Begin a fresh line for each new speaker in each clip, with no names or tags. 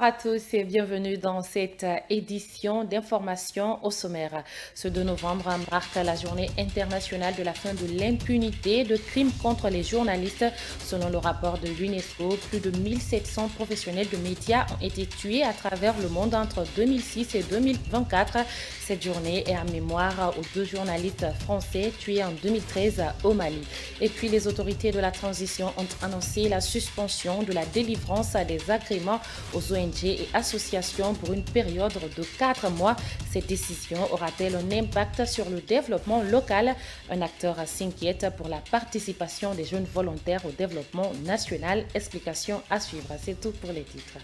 Bonsoir à tous et bienvenue dans cette édition d'information au sommaire. Ce 2 novembre marque la journée internationale de la fin de l'impunité de crimes contre les journalistes. Selon le rapport de l'UNESCO, plus de 1700 professionnels de médias ont été tués à travers le monde entre 2006 et 2024. Cette journée est en mémoire aux 2 journalistes français tués en 2013 au Mali. Et puis les autorités de la transition ont annoncé la suspension de la délivrance des agréments aux ONG et associations pour une période de 4 mois. Cette décision aura-t-elle un impact sur le développement local? Un acteur s'inquiète pour la participation des jeunes volontaires au développement national. Explication à suivre. C'est tout pour les titres.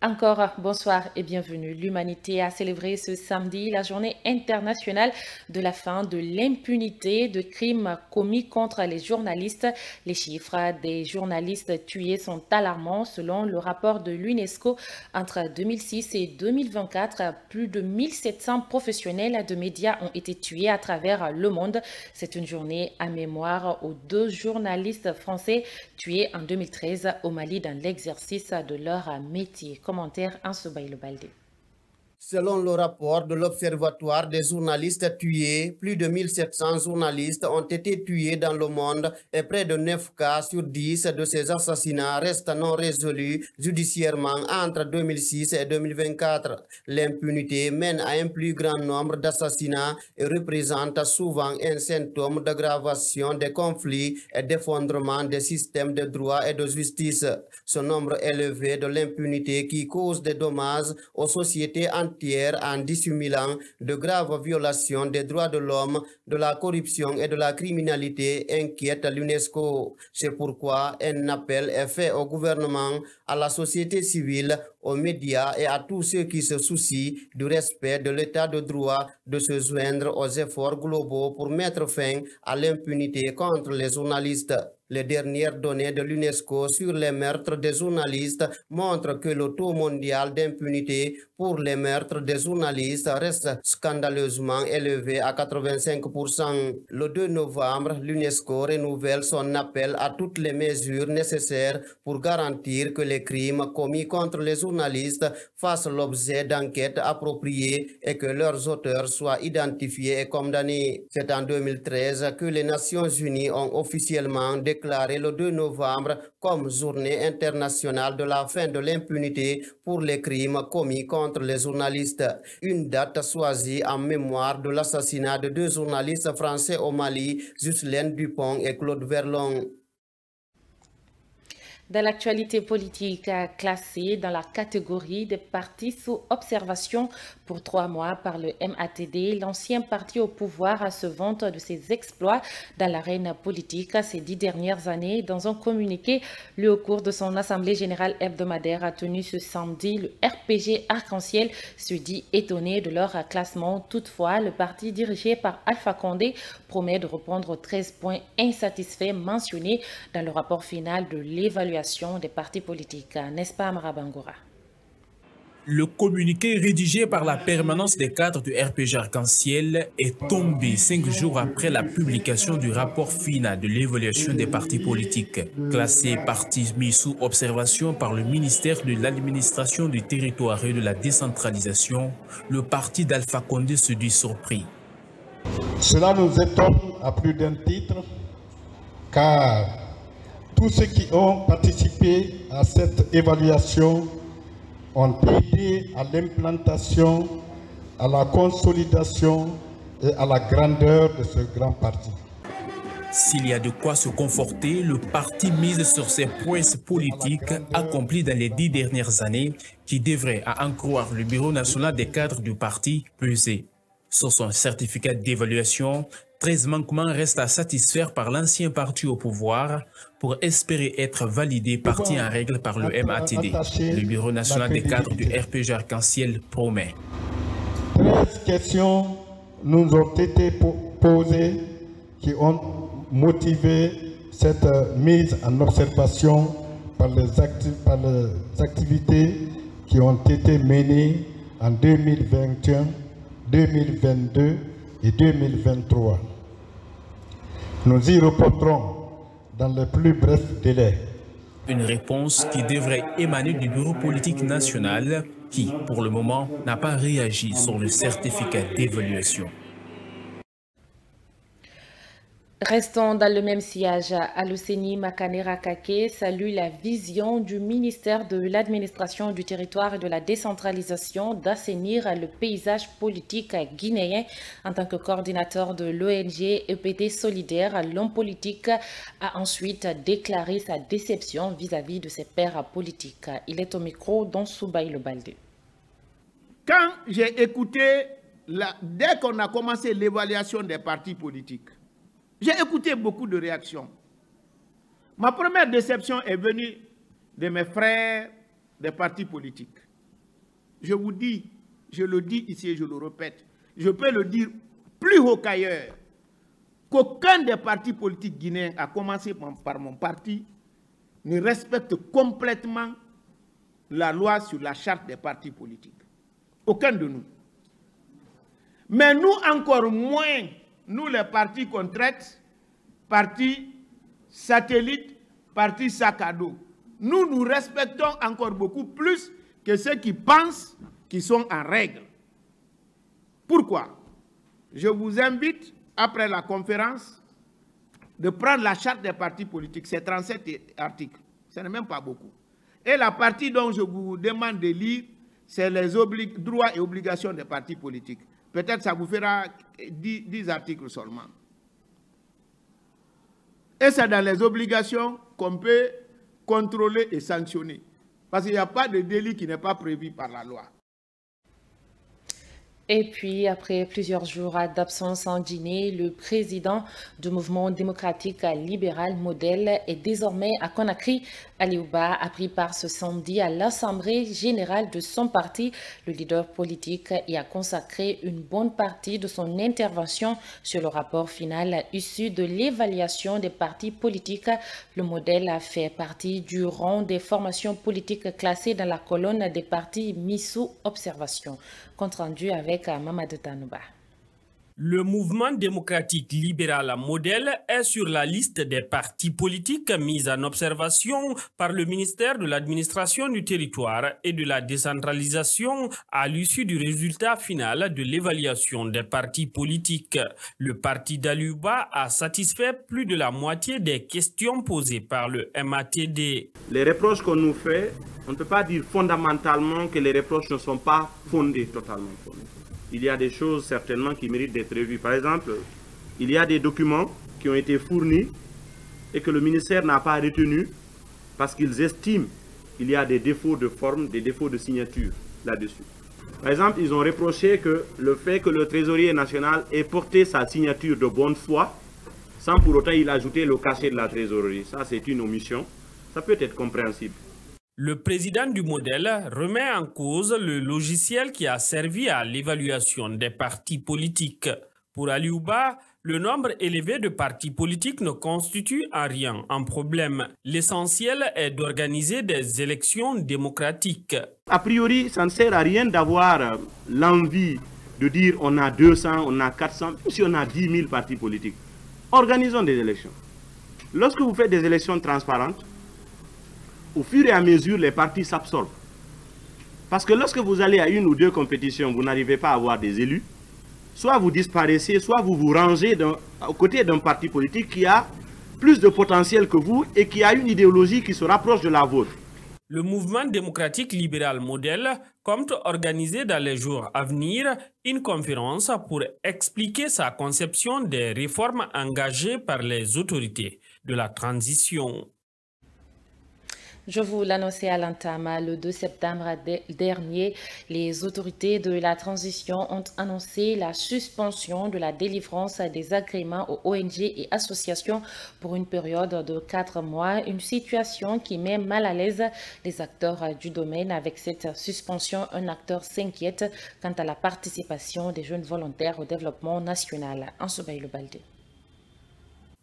Encore bonsoir et bienvenue. L'humanité a célébré ce samedi la journée internationale de la fin de l'impunité de crimes commis contre les journalistes. Les chiffres des journalistes tués sont alarmants. Selon le rapport de l'UNESCO, entre 2006 et 2024, plus de 1700 professionnels de médias ont été tués à travers le monde. C'est une journée à mémoire aux 2 journalistes français tués en 2013 au Mali dans l'exercice de leur métier. Commentaire en Soubaïlo Baldé.
Selon le rapport de l'Observatoire des journalistes tués, plus de 1700 journalistes ont été tués dans le monde et près de 9 cas sur 10 de ces assassinats restent non résolus judiciairement entre 2006 et 2024. L'impunité mène à un plus grand nombre d'assassinats et représente souvent un symptôme d'aggravation des conflits et d'effondrement des systèmes de droit et de justice. Ce nombre élevé de l'impunité qui cause des dommages aux sociétés entières en dissimulant de graves violations des droits de l'homme, de la corruption et de la criminalité inquiète l'UNESCO. C'est pourquoi un appel est fait au gouvernement, à la société civile, aux médias et à tous ceux qui se soucient du respect de l'état de droit de se joindre aux efforts globaux pour mettre fin à l'impunité contre les journalistes. Les dernières données de l'UNESCO sur les meurtres des journalistes montrent que le taux mondial d'impunité pour les meurtres des journalistes reste scandaleusement élevé à 85%. Le 2 novembre, l'UNESCO renouvelle son appel à toutes les mesures nécessaires pour garantir que les crimes commis contre les journalistes fassent l'objet d'enquêtes appropriées et que leurs auteurs soient identifiés et condamnés. C'est en 2013 que les Nations Unies ont officiellement déclaré le 2 novembre comme journée internationale de la fin de l'impunité pour les crimes commis contre les journalistes. Une date choisie en mémoire de l'assassinat de 2 journalistes français au Mali, Ghislaine Dupont et Claude Verlon.
Dans l'actualité politique classée dans la catégorie des partis sous observation pour 3 mois par le MATD, l'ancien parti au pouvoir se vante de ses exploits dans l'arène politique ces 10 dernières années. Dans un communiqué, au cours de son assemblée générale hebdomadaire tenue ce samedi, le RPG Arc-en-Ciel se dit étonné de leur classement. Toutefois, le parti dirigé par Alpha Condé promet de répondre aux 13 points insatisfaits mentionnés dans le rapport final de l'évaluation des partis politiques, n'est-ce pas Amara Bangoura?
Le communiqué rédigé par la permanence des cadres du RPG Arc-en-Ciel est tombé 5 jours après la publication du rapport final de l'évaluation des partis politiques. Classé partis mis sous observation par le ministère de l'administration du territoire et de la décentralisation, le parti d'Alpha Condé se dit surpris.
Cela nous étonne à plus d'un titre, car tous ceux qui ont participé à cette évaluation ont aidé à l'implantation, à la consolidation et à la grandeur de ce grand parti.
S'il y a de quoi se conforter, le parti mise sur ses prouesses politiques accomplies dans les 10 dernières années qui devrait, à en croire le Bureau national des cadres du parti, peser. Sur son certificat d'évaluation, 13 manquements restent à satisfaire par l'ancien parti au pouvoir pour espérer être validé parti en règle par le MATD. Le Bureau national des cadres du RPG Arc-en-Ciel promet.
13 questions nous ont été posées qui ont motivé cette mise en observation par les activités qui ont été menées en 2021, 2022 et 2023. Nous y répondrons dans les plus brefs délais.
Une réponse qui devrait émaner du bureau politique national qui, pour le moment, n'a pas réagi sur le certificat d'évaluation.
Restons dans le même sillage. Alouseni Makanera Kake salue la vision du ministère de l'Administration du Territoire et de la Décentralisation d'assainir le paysage politique guinéen. En tant que coordinateur de l'ONG EPT Solidaire, l'homme politique a ensuite déclaré sa déception vis-à-vis de ses pairs politiques. Il est au micro d'Onsoubaï Le Baldé.
Quand j'ai écouté, dès qu'on a commencé l'évaluation des partis politiques, j'ai écouté beaucoup de réactions. Ma première déception est venue de mes frères des partis politiques. Je vous dis, je le dis ici et je le répète, je peux le dire plus haut qu'ailleurs, qu'aucun des partis politiques guinéens, à commencer par mon parti, ne respecte complètement la loi sur la charte des partis politiques. Aucun de nous. Mais nous encore moins, nous les partis qu'on traite, partis satellites, partis sac à dos, nous respectons encore beaucoup plus que ceux qui pensent qu'ils sont en règle. Pourquoi? Je vous invite, après la conférence, de prendre la charte des partis politiques, c'est 37 articles, ce n'est même pas beaucoup. Et la partie dont je vous demande de lire, c'est les droits et obligations des partis politiques. Peut-être ça vous fera 10 articles seulement. Et c'est dans les obligations qu'on peut contrôler et sanctionner. Parce qu'il n'y a pas de délit qui n'est pas prévu par la loi.
Et puis, après plusieurs jours d'absence en Guinée, le président du mouvement démocratique libéral Modèle est désormais à Conakry. Aliouba a pris part ce samedi à l'Assemblée générale de son parti. Le leader politique y a consacré une bonne partie de son intervention sur le rapport final issu de l'évaluation des partis politiques. Le Modèle a fait partie du rang des formations politiques classées dans la colonne des partis mis sous observation. Compte rendu avec Mamadou Tanouba.
Le mouvement démocratique libéral Modèle est sur la liste des partis politiques mis en observation par le ministère de l'Administration du Territoire et de la Décentralisation à l'issue du résultat final de l'évaluation des partis politiques. Le parti d'Aliouba a satisfait plus de la moitié des questions posées par le MATD.
Les reproches qu'on nous fait, on ne peut pas dire fondamentalement que les reproches ne sont pas fondés, totalement fondés. Il y a des choses certainement qui méritent d'être revues. Par exemple, il y a des documents qui ont été fournis et que le ministère n'a pas retenus parce qu'ils estiment qu'il y a des défauts de forme, des défauts de signature là-dessus. Par exemple, ils ont reproché que le fait que le trésorier national ait porté sa signature de bonne foi, sans pour autant il ajouter le cachet de la trésorerie. Ça, c'est une omission. Ça peut être compréhensible.
Le président du Modèle remet en cause le logiciel qui a servi à l'évaluation des partis politiques. Pour Aliouba, le nombre élevé de partis politiques ne constitue en rien un problème. L'essentiel est d'organiser des élections démocratiques.
A priori, ça ne sert à rien d'avoir l'envie de dire on a 200, on a 400, même si on a 10 000 partis politiques. Organisons des élections. Lorsque vous faites des élections transparentes, au fur et à mesure, les partis s'absorbent. Parce que lorsque vous allez à une ou deux compétitions, vous n'arrivez pas à avoir des élus, soit vous disparaissez, soit vous vous rangez aux côtés d'un parti politique qui a plus de potentiel que vous et qui a une idéologie qui se rapproche de la vôtre.
Le mouvement démocratique libéral Modèle compte organiser dans les jours à venir une conférence pour expliquer sa conception des réformes engagées par les autorités de la transition.
Je vous l'annonçais à l'entame, le 2 septembre dernier, les autorités de la transition ont annoncé la suspension de la délivrance des agréments aux ONG et associations pour une période de 4 mois, une situation qui met mal à l'aise les acteurs du domaine. Avec cette suspension, un acteur s'inquiète quant à la participation des jeunes volontaires au développement national. Ansoubaï Le Baldé.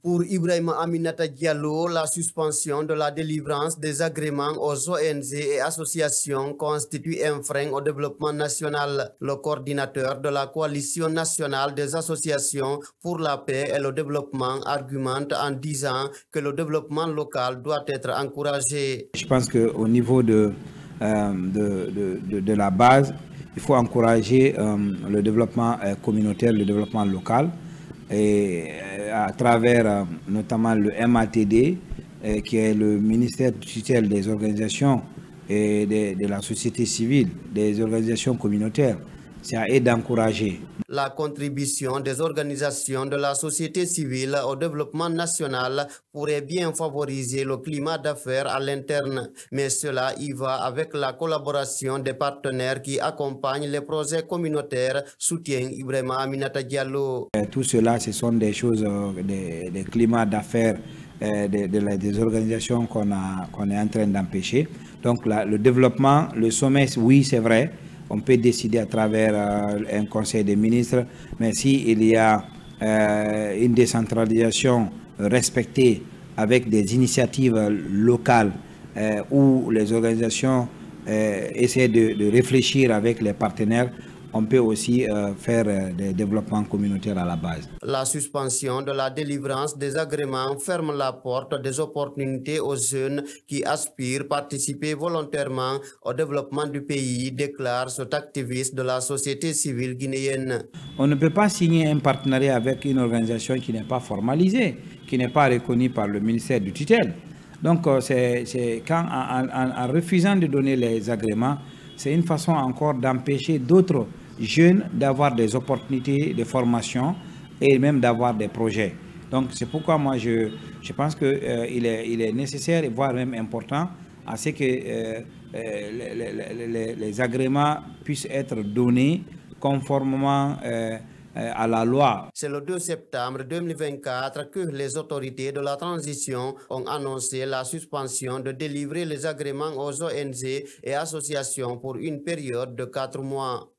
Pour Ibrahima Aminata Diallo, la suspension de la délivrance des agréments aux ONG et associations constitue un frein au développement national. Le coordinateur de la coalition nationale des associations pour la paix et le développement argumente en disant que le développement local doit être encouragé.
Je pense qu'au niveau de la base, il faut encourager le développement communautaire, le développement local, et à travers notamment le MATD, qui est le ministère de tutelle des organisations et de la société civile, des organisations communautaires. C'est à eux d'encourager.
La contribution des organisations de la société civile au développement national pourrait bien favoriser le climat d'affaires à l'interne, mais cela y va avec la collaboration des partenaires qui accompagnent les projets communautaires, soutient Ibrahima Aminata Diallo.
Tout cela, ce sont des choses, des climats d'affaires des organisations qu'on est en train d'empêcher. Donc le développement, le sommet, oui, c'est vrai. On peut décider à travers un conseil des ministres, mais s'il y a une décentralisation respectée avec des initiatives locales où les organisations essaient de réfléchir avec les partenaires, on peut aussi faire des développements communautaires à la base.
La suspension de la délivrance des agréments ferme la porte des opportunités aux jeunes qui aspirent à participer volontairement au développement du pays, déclare cet activiste de la société civile guinéenne.
On ne peut pas signer un partenariat avec une organisation qui n'est pas formalisée, qui n'est pas reconnue par le ministère du tutelle. Donc c'est quand en refusant de donner les agréments, c'est une façon encore d'empêcher d'autres jeunes d'avoir des opportunités de formation et même d'avoir des projets. Donc c'est pourquoi moi je pense qu'il est nécessaire et voire même important à ce que les agréments puissent être donnés conformément à la loi.
C'est le 2 septembre 2024 que les autorités de la transition ont annoncé la suspension de délivrer les agréments aux ONG et associations pour une période de 4 mois.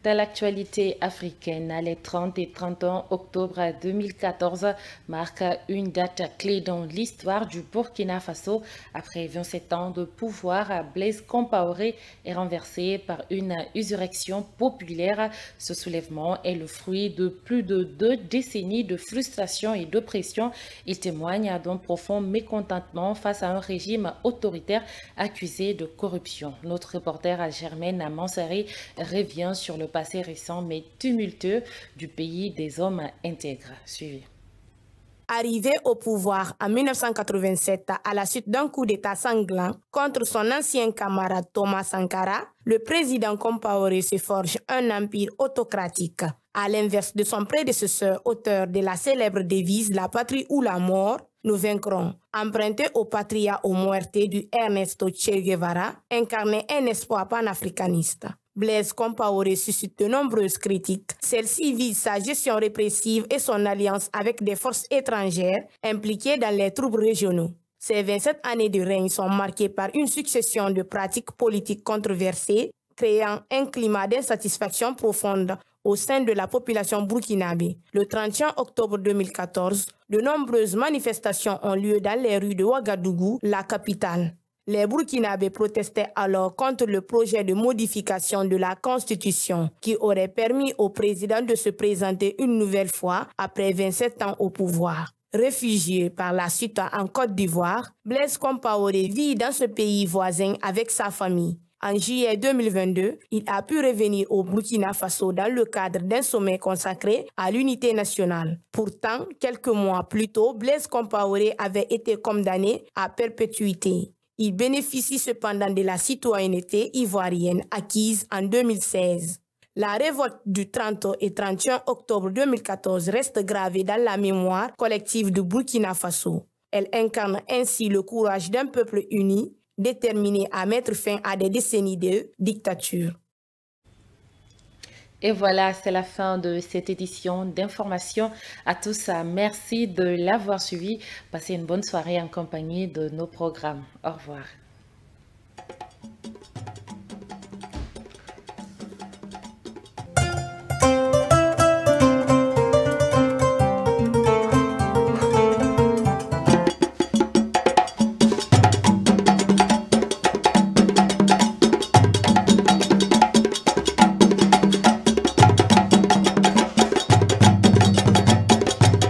Dans l'actualité africaine, les 30 et 31 octobre 2014 marquent une date clé dans l'histoire du Burkina Faso. Après 27 ans de pouvoir, Blaise Compaoré est renversé par une insurrection populaire. Ce soulèvement est le fruit de plus de 2 décennies de frustration et d'oppression. Il témoigne d'un profond mécontentement face à un régime autoritaire accusé de corruption. Notre reporter Germaine Mansari revient sur le passé récent mais tumultueux du pays des hommes intègres. Suivi.
Arrivé au pouvoir en 1987 à la suite d'un coup d'État sanglant contre son ancien camarade Thomas Sankara, le président Compaoré se forge un empire autocratique. À l'inverse de son prédécesseur, auteur de la célèbre devise « La patrie ou la mort », nous vaincrons, emprunté au patria o muerte du Ernesto Che Guevara, incarnait un espoir panafricaniste. Blaise Compaoré suscite de nombreuses critiques. Celle-ci vise sa gestion répressive et son alliance avec des forces étrangères impliquées dans les troubles régionaux. Ces 27 années de règne sont marquées par une succession de pratiques politiques controversées, créant un climat d'insatisfaction profonde au sein de la population burkinabé. Le 31 octobre 2014, de nombreuses manifestations ont lieu dans les rues de Ouagadougou, la capitale. Les Burkinabés protestaient alors contre le projet de modification de la Constitution qui aurait permis au président de se présenter une nouvelle fois après 27 ans au pouvoir. Réfugié par la suite en Côte d'Ivoire, Blaise Compaoré vit dans ce pays voisin avec sa famille. En juillet 2022, il a pu revenir au Burkina Faso dans le cadre d'un sommet consacré à l'unité nationale. Pourtant, quelques mois plus tôt, Blaise Compaoré avait été condamné à perpétuité. Il bénéficie cependant de la citoyenneté ivoirienne acquise en 2016. La révolte du 30 et 31 octobre 2014 reste gravée dans la mémoire collective du Burkina Faso. Elle incarne ainsi le courage d'un peuple uni, déterminé à mettre fin à des décennies de dictature.
Et voilà, c'est la fin de cette édition d'information. À tous, merci de l'avoir suivi. Passez une bonne soirée en compagnie de nos programmes. Au revoir.